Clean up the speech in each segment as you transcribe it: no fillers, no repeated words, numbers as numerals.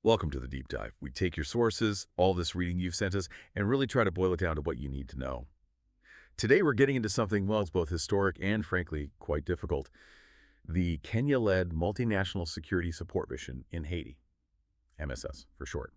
Welcome to the Deep Dive. We take your sources, all this reading you've sent us, and really try to boil it down to what you need to know. Today we're getting into something, well, it's both historic and, frankly, quite difficult. The Kenya-led Multinational Security Support Mission in Haiti, MSS for short.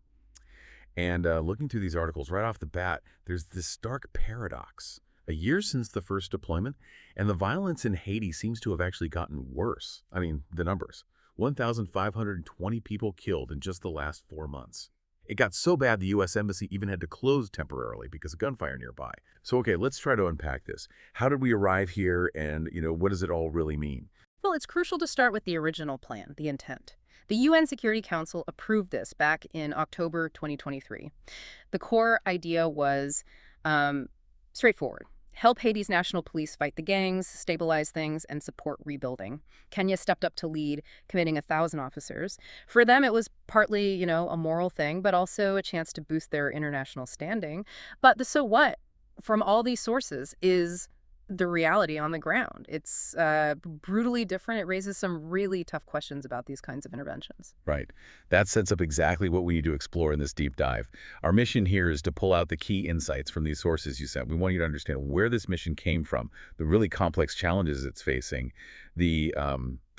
And looking through these articles right off the bat, there's this stark paradox. A year since the first deployment, and the violence in Haiti seems to have actually gotten worse. I mean, the numbers. 1,520 people killed in just the last 4 months. It got so bad the U.S. Embassy even had to close temporarily because of gunfire nearby. So, okay, let's try to unpack this. How did we arrive here, and, what does it all really mean? Well, it's crucial to start with the original plan, the intent. The UN Security Council approved this back in October 2023. The core idea was straightforward. Help Haiti's national police fight the gangs, stabilize things, and support rebuilding. Kenya stepped up to lead, committing 1,000 officers. For them, it was partly, a moral thing, but also a chance to boost their international standing. But the so what from all these sources is the reality on the ground. It's brutally different. It raises some really tough questions about these kinds of interventions. Right. That sets up exactly what we need to explore in this deep dive. Our mission here is to pull out the key insights from these sources you sent. We want you to understand where this mission came from, the really complex challenges it's facing, the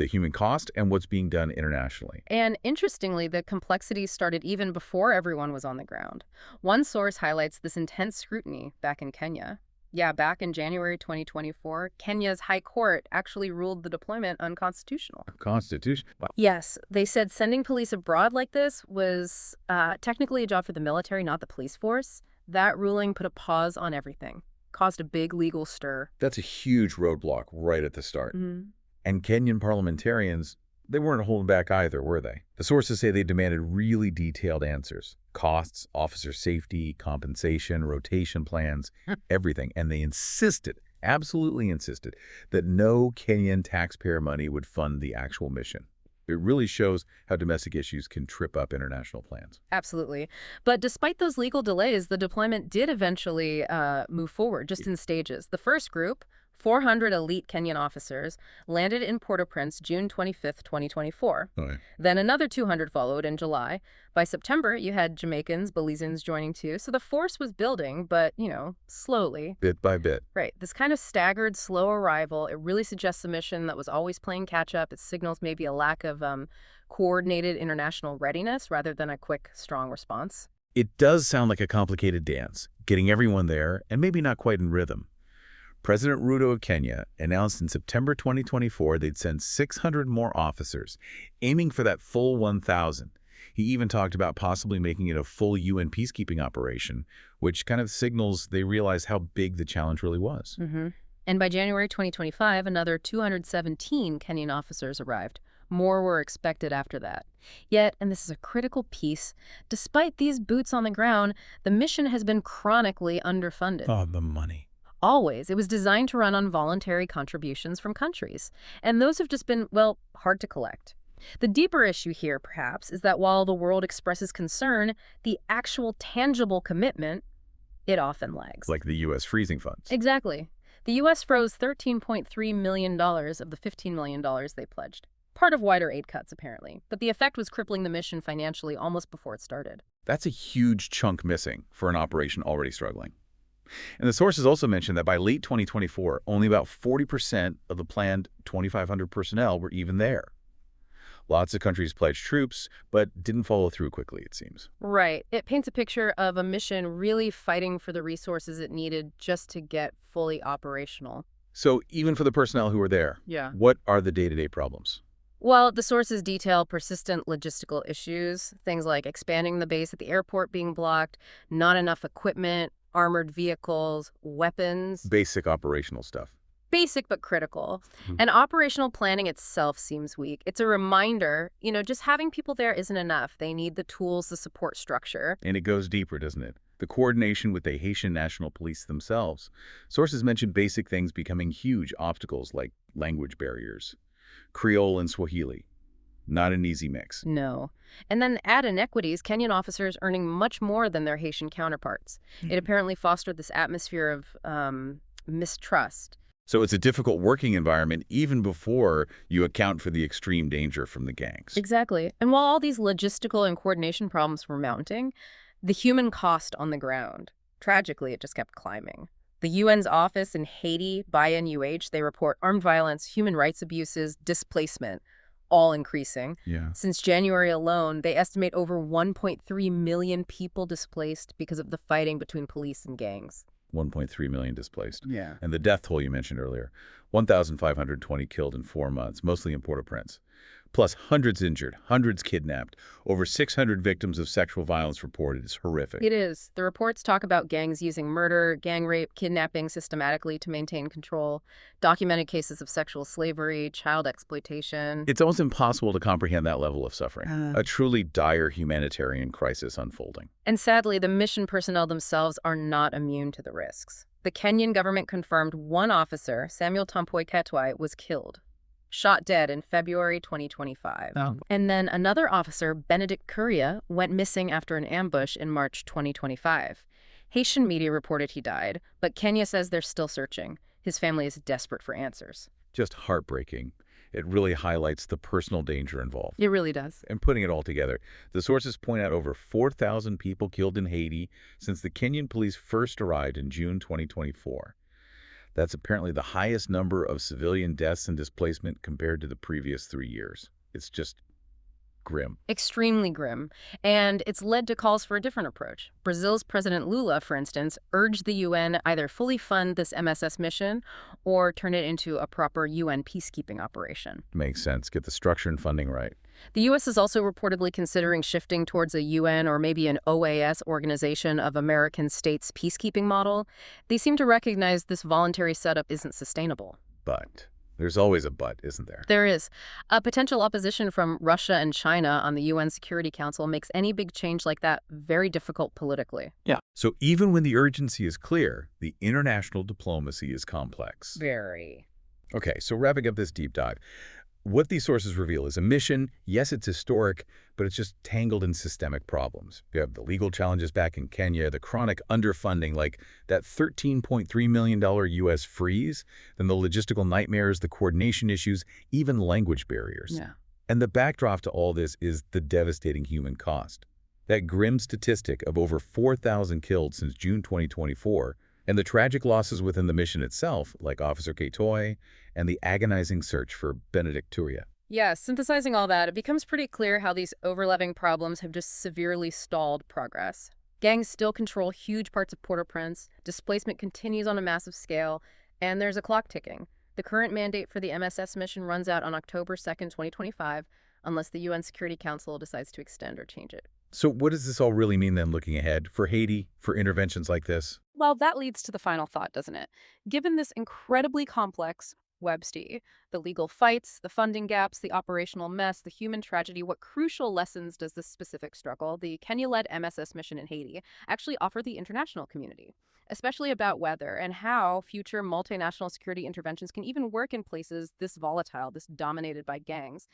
human cost, and what's being done internationally. And interestingly, the complexity started even before everyone was on the ground. One source highlights this intense scrutiny back in Kenya. Yeah, back in January 2024, Kenya's High Court actually ruled the deployment unconstitutional. Constitution? Wow. Yes, they said sending police abroad like this was technically a job for the military, not the police force. That ruling put a pause on everything, caused a big legal stir. That's a huge roadblock right at the start. Mm-hmm. And Kenyan parliamentarians, they weren't holding back either, were they? The sources say they demanded really detailed answers. Costs, officer safety, compensation, rotation plans, everything. And they insisted, absolutely insisted, that no Kenyan taxpayer money would fund the actual mission. It really shows how domestic issues can trip up international plans. Absolutely. But despite those legal delays, the deployment did eventually move forward, just in stages. The first group, 400 elite Kenyan officers, landed in Port-au-Prince June 25th, 2024. Oh, yeah. Then another 200 followed in July. By September, you had Jamaicans, Belizeans joining too. So the force was building, but, slowly. Bit by bit. Right. This kind of staggered, slow arrival, it really suggests a mission that was always playing catch-up. It signals maybe a lack of coordinated international readiness rather than a quick, strong response. It does sound like a complicated dance, getting everyone there and maybe not quite in rhythm. President Ruto of Kenya announced in September 2024 they'd send 600 more officers, aiming for that full 1,000. He even talked about possibly making it a full UN peacekeeping operation, which kind of signals they realized how big the challenge really was. Mm-hmm. And by January 2025, another 217 Kenyan officers arrived. More were expected after that. Yet, and this is a critical piece, despite these boots on the ground, the mission has been chronically underfunded. Oh, the money. Always. It was designed to run on voluntary contributions from countries. And those have just been, hard to collect. The deeper issue here, perhaps, is that while the world expresses concern, the actual tangible commitment, it often lags. Like the U.S. freezing funds. Exactly. The U.S. froze $13.3 million of the $15 million they pledged. Part of wider aid cuts, apparently. But the effect was crippling the mission financially almost before it started. That's a huge chunk missing for an operation already struggling. And the sources also mentioned that by late 2024, only about 40% of the planned 2,500 personnel were even there. Lots of countries pledged troops, but didn't follow through quickly, it seems. Right. It paints a picture of a mission really fighting for the resources it needed just to get fully operational. So even for the personnel who were there, Yeah. what are the day-to-day problems? Well, the sources detail persistent logistical issues, things like expanding the base at the airport being blocked, not enough equipment, armored vehicles, weapons. Basic operational stuff. Basic but critical. And operational planning itself seems weak. It's a reminder, just having people there isn't enough. They need the tools, the support structure. And it goes deeper, doesn't it? The coordination with the Haitian National Police themselves. Sources mention basic things becoming huge obstacles like language barriers. Creole and Swahili. Not an easy mix. No. And then add inequities, Kenyan officers earning much more than their Haitian counterparts. It apparently fostered this atmosphere of mistrust. So it's a difficult working environment even before you account for the extreme danger from the gangs. Exactly. And while all these logistical and coordination problems were mounting, the human cost on the ground, tragically, it just kept climbing. The UN's office in Haiti, by NUH, they report armed violence, human rights abuses, displacement, all increasing. Yeah. Since January alone, they estimate over 1.3 million people displaced because of the fighting between police and gangs. 1.3 million displaced. Yeah. And the death toll you mentioned earlier, 1,520 killed in 4 months, mostly in Port-au-Prince. Plus hundreds injured, hundreds kidnapped, over 600 victims of sexual violence reported. It's horrific. It is. The reports talk about gangs using murder, gang rape, kidnapping systematically to maintain control, documented cases of sexual slavery, child exploitation. It's almost impossible to comprehend that level of suffering. Uh. A truly dire humanitarian crisis unfolding. And sadly, the mission personnel themselves are not immune to the risks. The Kenyan government confirmed one officer, Samuel Tompoi Ketwai, was killed, shot dead in February 2025. Oh. And then another officer, Benedict Curia, went missing after an ambush in March 2025. Haitian media reported he died, but Kenya says they're still searching. His family is desperate for answers. Just heartbreaking. It really highlights the personal danger involved. It really does. And putting it all together, the sources point out over 4,000 people killed in Haiti since the Kenyan police first arrived in June 2024. That's apparently the highest number of civilian deaths and displacement compared to the previous 3 years. It's just grim. Extremely grim. And it's led to calls for a different approach. Brazil's President Lula, for instance, urged the UN either fully fund this MSS mission or turn it into a proper UN peacekeeping operation. Makes sense. Get the structure and funding right. The U.S. is also reportedly considering shifting towards a UN or maybe an OAS, Organization of American States peacekeeping model. They seem to recognize this voluntary setup isn't sustainable. But there's always a but, isn't there? There is. A potential opposition from Russia and China on the UN Security Council makes any big change like that very difficult politically. So even when the urgency is clear, the international diplomacy is complex. Very. Okay, so wrapping up this deep dive, what these sources reveal is a mission. Yes, it's historic, but it's just tangled in systemic problems. You have the legal challenges back in Kenya, the chronic underfunding, like that $13.3 million U.S. freeze, then the logistical nightmares, the coordination issues, even language barriers. Yeah. And the backdrop to all this is the devastating human cost. That grim statistic of over 4,000 killed since June 2024, and the tragic losses within the mission itself, like Officer Ketoy, and the agonizing search for Benedict Curia. Yeah, synthesizing all that, it becomes pretty clear how these overlapping problems have just severely stalled progress. Gangs still control huge parts of Port-au-Prince, displacement continues on a massive scale, and there's a clock ticking. The current mandate for the MSS mission runs out on October 2nd, 2025, unless the UN Security Council decides to extend or change it. So what does this all really mean then looking ahead for Haiti, for interventions like this? Well, that leads to the final thought, doesn't it? Given this incredibly complex Websty, the legal fights, the funding gaps, the operational mess, the human tragedy, what crucial lessons does this specific struggle, the Kenya-led MSS mission in Haiti, actually offer the international community, especially about whether and how future multinational security interventions can even work in places this volatile, this dominated by gangs?